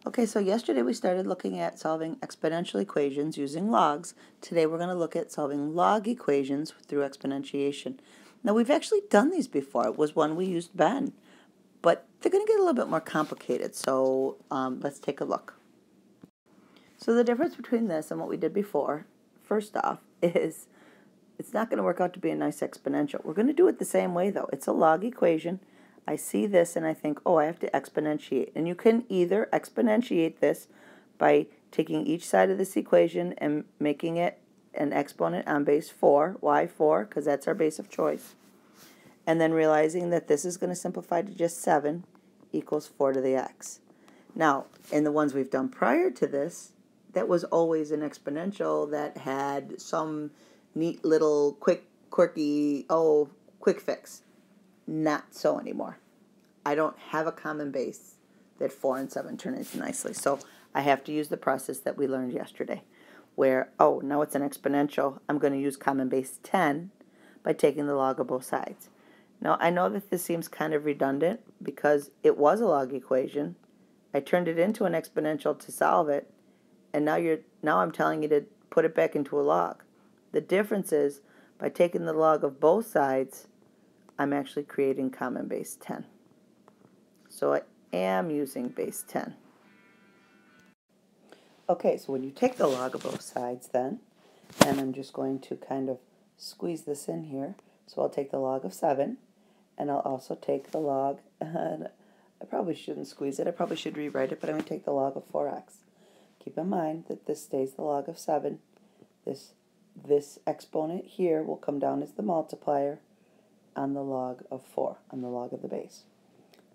Okay, so yesterday we started looking at solving exponential equations using logs. Today we're going to look at solving log equations through exponentiation. Now we've actually done these before. It was one we used Ben, but they're going to get a little bit more complicated, so let's take a look. So the difference between this and what we did before, first off, is it's not going to work out to be a nice exponential. We're going to do it the same way though. It's a log equation. I see this and I think, oh, I have to exponentiate. And you can either exponentiate this by taking each side of this equation and making it an exponent on base 4. Why 4? Because that's our base of choice. And then realizing that this is going to simplify to just 7 equals 4 to the x. Now, in the ones we've done prior to this, that was always an exponential that had some neat little quirky, quick fix. Not so anymore. I don't have a common base that 4 and 7 turn into nicely. So I have to use the process that we learned yesterday where, oh, now it's an exponential. I'm going to use common base 10 by taking the log of both sides. Now I know that this seems kind of redundant because it was a log equation. I turned it into an exponential to solve it, and now I'm telling you to put it back into a log. The difference is by taking the log of both sides, I'm actually creating common base 10. So I am using base 10. Okay, so when you take the log of both sides then, and I'm just going to kind of squeeze this in here. So I'll take the log of 7, and I'll also take the log, and I probably shouldn't squeeze it, I probably should rewrite it, but I'm going to take the log of 4x. Keep in mind that this stays the log of 7. This exponent here will come down as the multiplier on the log of 4, on the log of the base.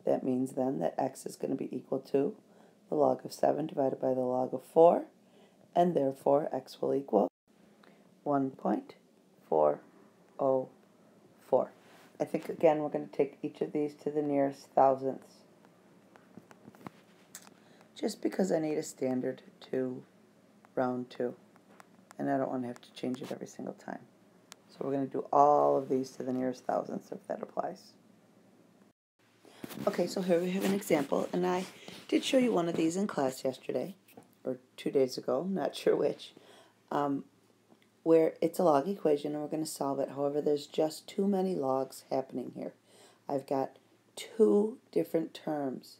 That means then that x is going to be equal to the log of 7 divided by the log of 4, and therefore x will equal 1.404. I think again we're going to take each of these to the nearest thousandths, just because I need a standard to round to, and I don't want to have to change it every single time. So we're going to do all of these to the nearest thousandths if that applies. Okay, so here we have an example, and I did show you one of these in class yesterday, or 2 days ago, not sure which, where it's a log equation and we're going to solve it. However, there's just too many logs happening here. I've got 2 different terms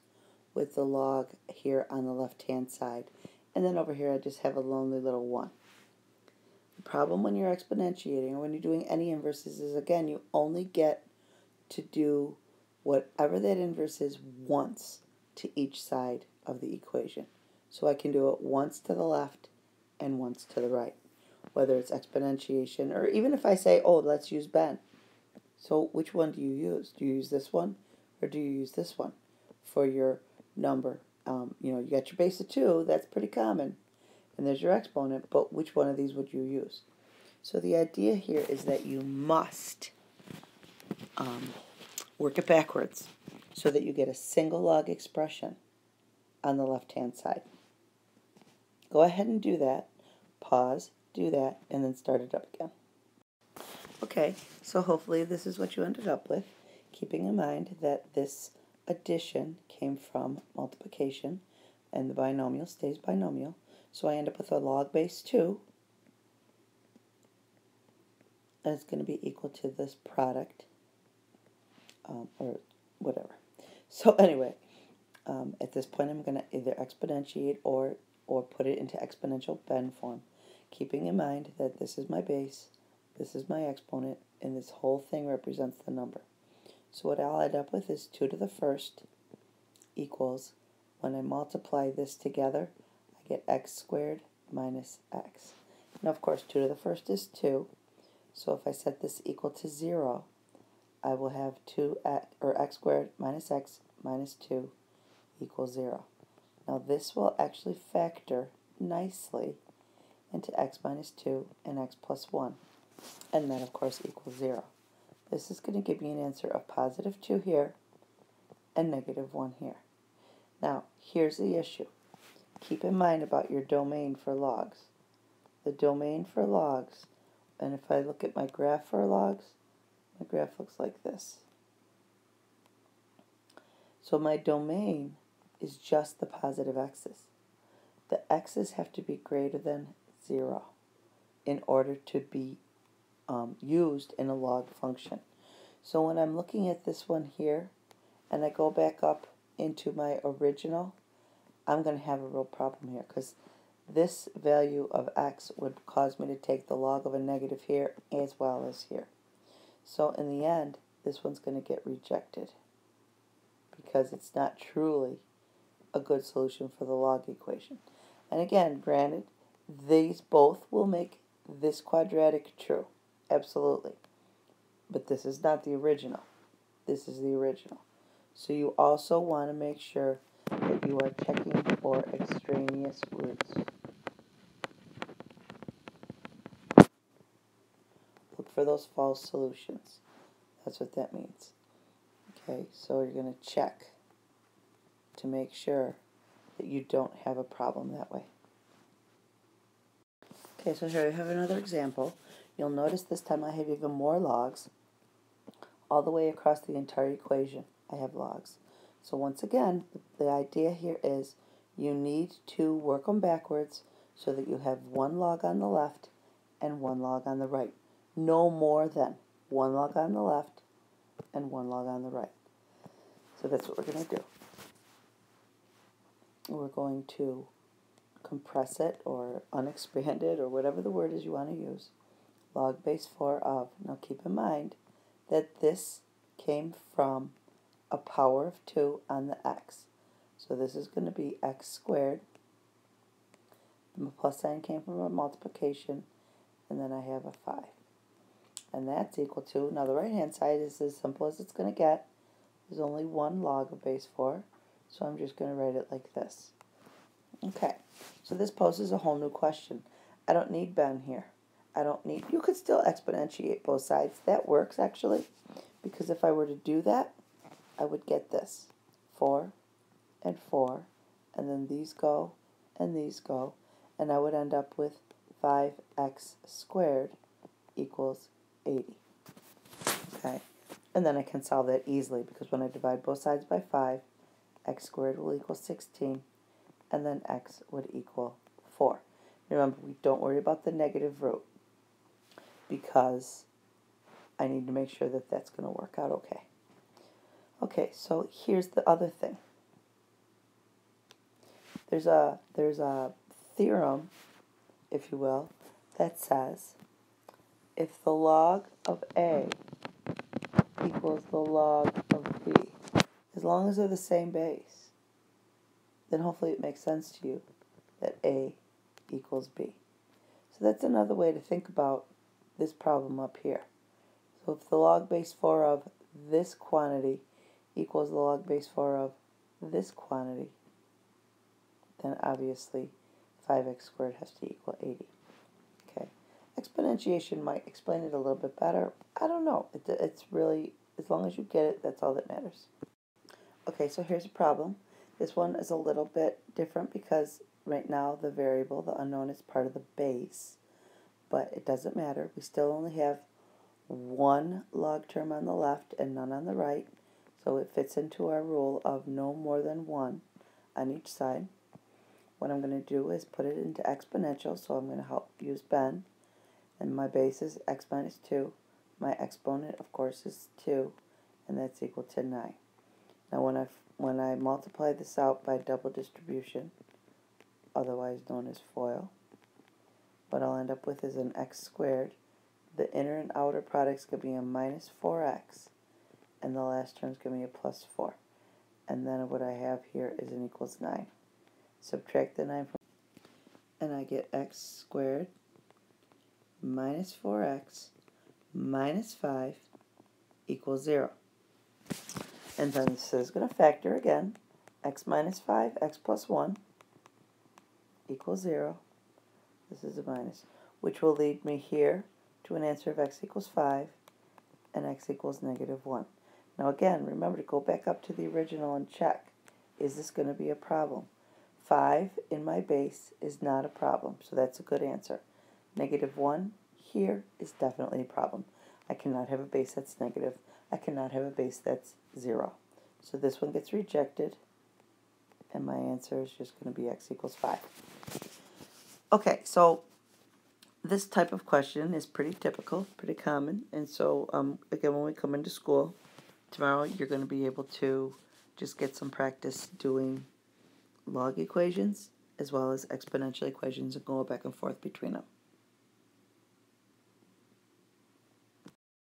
with the log here on the left-hand side, and then over here I just have a lonely little 1. The problem when you're exponentiating or when you're doing any inverses is, again, you only get to do whatever that inverse is once to each side of the equation. So I can do it once to the left and once to the right, whether it's exponentiation or even if I say, oh, let's use Ben. So which one do you use? Do you use this one or do you use this one for your number? You got your base of 2, that's pretty common, and there's your exponent, but which one of these would you use? So the idea here is that you must work it backwards so that you get a single log expression on the left-hand side. Go ahead and do that. Pause, do that, and then start it up again. Okay, so hopefully this is what you ended up with, keeping in mind that this addition came from multiplication, and the binomial stays binomial. So I end up with a log base 2, and it's going to be equal to this product, or whatever. So anyway, at this point I'm going to either exponentiate or put it into exponential Ben form, keeping in mind that this is my base, this is my exponent, and this whole thing represents the number. So what I'll end up with is 2 to the first equals, when I multiply this together, I get x squared minus x. Now of course 2 to the first is 2, so if I set this equal to 0, I will have x squared minus x minus 2 equals 0. Now this will actually factor nicely into x minus 2 and x plus 1, and that of course equals 0. This is going to give me an answer of positive 2 here and negative 1 here. Now here's the issue. Keep in mind about your domain for logs. The domain for logs, and if I look at my graph for logs, my graph looks like this. So my domain is just the positive x's. The x's have to be greater than 0 in order to be used in a log function. So when I'm looking at this one here, and I go back up into my original, I'm going to have a real problem here, because this value of x would cause me to take the log of a negative here as well as here. So in the end, this one's going to get rejected, because it's not truly a good solution for the log equation. And again, granted, these both will make this quadratic true, absolutely. But this is not the original. This is the original. So you also want to make sure that you are checking for extraneous roots. Look for those false solutions. That's what that means. Okay, so you're going to check to make sure that you don't have a problem that way. Okay, so here I have another example. You'll notice this time I have even more logs. All the way across the entire equation, I have logs. So once again, the idea here is you need to work them backwards so that you have one log on the left and one log on the right. No more than one log on the left and one log on the right. So that's what we're going to do. We're going to compress it or unexpand it or whatever the word is you want to use. Log base 4 of. Now keep in mind that this came from a power of 2 on the x. So this is going to be x squared. The plus sign came from a multiplication, and then I have a 5. And that's equal to, now the right hand side is as simple as it's going to get. There's only one log of base 4, so I'm just going to write it like this. Okay, so this poses a whole new question. I don't need Ben here. You could still exponentiate both sides. That works actually, because if I were to do that, I would get this. 4 and 4, and then these go, and these go, and I would end up with 5x squared equals 80. Okay, and then I can solve that easily, because when I divide both sides by 5, x squared will equal 16, and then x would equal 4. Remember, we don't worry about the negative root, because I need to make sure that that's going to work out okay. Okay, so here's the other thing. There's a theorem, if you will, that says if the log of A equals the log of B, as long as they're the same base, then hopefully it makes sense to you that A equals B. So that's another way to think about this problem up here. So if the log base 4 of this quantity equals the log base 4 of this quantity, then obviously 5x squared has to equal 80. Okay, exponentiation might explain it a little bit better. I don't know. It's really, as long as you get it, that's all that matters. Okay, so here's a problem. This one is a little bit different because right now the variable, the unknown, is part of the base, but it doesn't matter. We still only have one log term on the left and none on the right, so it fits into our rule of no more than 1 on each side. What I'm going to do is put it into exponential, so I'm going to help use Ben, and my base is x minus 2. My exponent, of course, is 2, and that's equal to 9. Now when I multiply this out by double distribution, otherwise known as FOIL, what I'll end up with is an x squared. The inner and outer product's going to be a minus 4x, and the last term's going to be a plus 4. And then what I have here is an equals 9. Subtract the 9 from, and I get x squared minus 4x minus 5 equals 0. And then this is going to factor again. X minus 5, x plus 1 equals 0. This is a minus, which will lead me here to an answer of x equals 5 and x equals negative 1. Now again, remember to go back up to the original and check. Is this going to be a problem? 5 in my base is not a problem, so that's a good answer. Negative 1 here is definitely a problem. I cannot have a base that's negative. I cannot have a base that's 0. So this one gets rejected. and my answer is just going to be x equals 5. Okay, so this type of question is pretty typical, pretty common, and so again, when we come into school tomorrow, you're going to be able to just get some practice doing log equations as well as exponential equations and go back and forth between them.